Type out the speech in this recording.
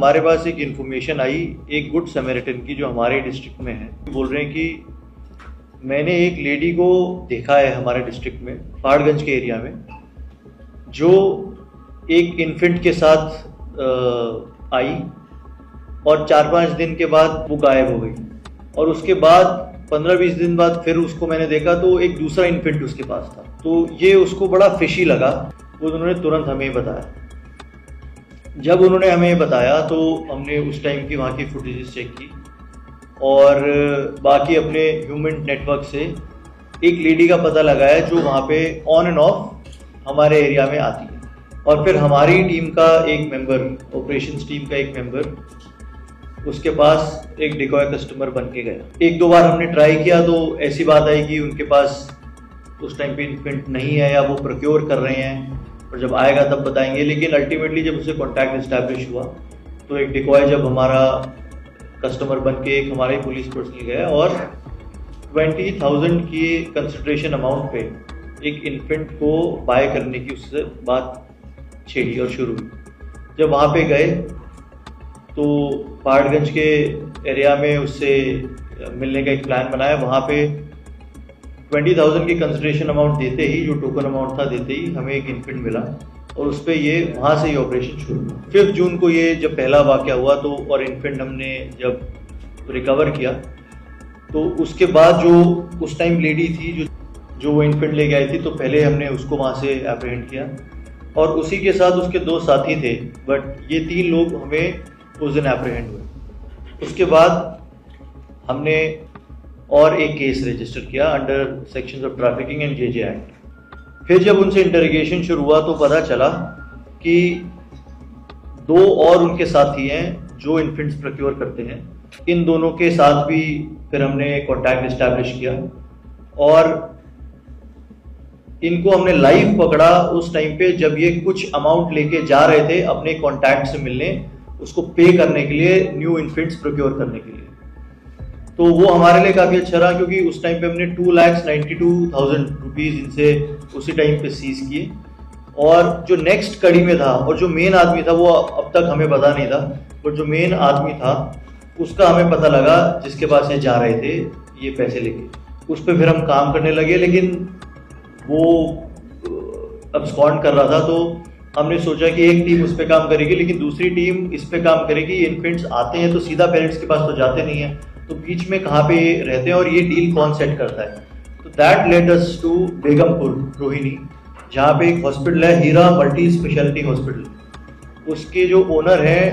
हमारे पास एक इन्फॉर्मेशन आई एक गुड समैरिटन की जो हमारे डिस्ट्रिक्ट में है। बोल रहे हैं कि मैंने एक लेडी को देखा है हमारे डिस्ट्रिक्ट में पहाड़गंज के एरिया में, जो एक इन्फेंट के साथ आई और 4-5 दिन के बाद वो गायब हो गई। और उसके बाद 15-20 दिन बाद फिर उसको मैंने देखा तो एक दूसरा इन्फेंट उसके पास था। तो ये उसको बड़ा फिशी लगा। वो उन्होंने तुरंत हमें बताया। जब उन्होंने हमें बताया तो हमने उस टाइम की वहाँ की फुटेजेस चेक की और बाकी अपने ह्यूमन नेटवर्क से एक लेडी का पता लगाया जो वहाँ पे ऑन एंड ऑफ हमारे एरिया में आती है। और फिर हमारी टीम का एक मेंबर, ऑपरेशंस टीम का एक मेंबर उसके पास एक डिकॉय कस्टमर बन के गया। 1-2 बार हमने ट्राई किया तो ऐसी बात आई कि उनके पास उस टाइम पे इन्फेंट नहीं है या वो प्रोक्योर कर रहे हैं और जब आएगा तब बताएंगे। लेकिन अल्टीमेटली जब उसे कॉन्टैक्ट इस्टेब्लिश हुआ तो एक डिकॉय जब हमारा कस्टमर बन के एक हमारे पुलिस पर्सनल गया और 20,000 की कंसिडरेशन अमाउंट पे एक इन्फेंट को बाय करने की उससे बात छेड़ी और शुरू हुई। जब वहाँ पे गए तो पहाड़गंज के एरिया में उससे मिलने का एक प्लान बनाया। वहाँ पे 20,000 की कंसिडरेशन अमाउंट देते ही, जो टोकन अमाउंट था देते ही हमें एक इन्फेंट मिला और उस पर ये वहाँ से ही ऑपरेशन शुरू हुआ। 5 जून को ये जब पहला वाक़या हुआ तो और इन्फेंट हमने जब रिकवर किया तो उसके बाद जो उस टाइम लेडी थी जो वो इन्फेंट ले गई थी तो पहले हमने उसको वहाँ से एप्रीहेंड किया और उसी के साथ उसके 2 साथी थे। बट ये 3 लोग हमें उस दिन एप्रीहेंड हुए। उसके बाद हमने और एक केस रजिस्टर किया under sections of trafficking and JJ act. फिर जब उनसे इंटरोगेशन शुरू हुआ तो पता चला कि 2 और उनके साथी हैं जो इन्फेंट्स प्रोक्योर करते हैं। इन दोनों के साथ भी फिर हमने कॉन्टैक्ट इस्टेब्लिश किया और इनको हमने लाइव पकड़ा उस टाइम पे जब ये कुछ अमाउंट लेके जा रहे थे अपने कॉन्टैक्ट से मिलने, उसको पे करने के लिए, न्यू इन्फेंट्स प्रोक्योर करने के लिए। तो वो हमारे लिए काफ़ी अच्छा रहा क्योंकि उस टाइम पे हमने 2,92,000 रुपीज़ इनसे उसी टाइम पे सीज किए। और जो नेक्स्ट कड़ी में था और जो मेन आदमी था वो अब तक हमें पता नहीं था, पर जो मेन आदमी था उसका हमें पता लगा जिसके पास ये जा रहे थे ये पैसे लेके। उस पर फिर हम काम करने लगे, लेकिन वो अब्सकॉन्ड कर रहा था। तो हमने सोचा कि एक टीम उस पर काम करेगी लेकिन दूसरी टीम इस पे काम करेगी। इन्फेंट्स आते हैं तो सीधा पेरेंट्स के पास तो जाते नहीं है, तो बीच में कहाँ पे रहते हैं और ये डील कौन सेट करता है। तो that led us to Begumpur Rohini, जहाँ पे एक हॉस्पिटल है हीरा मल्टी स्पेशलिटी हॉस्पिटल। उसके जो ओनर हैं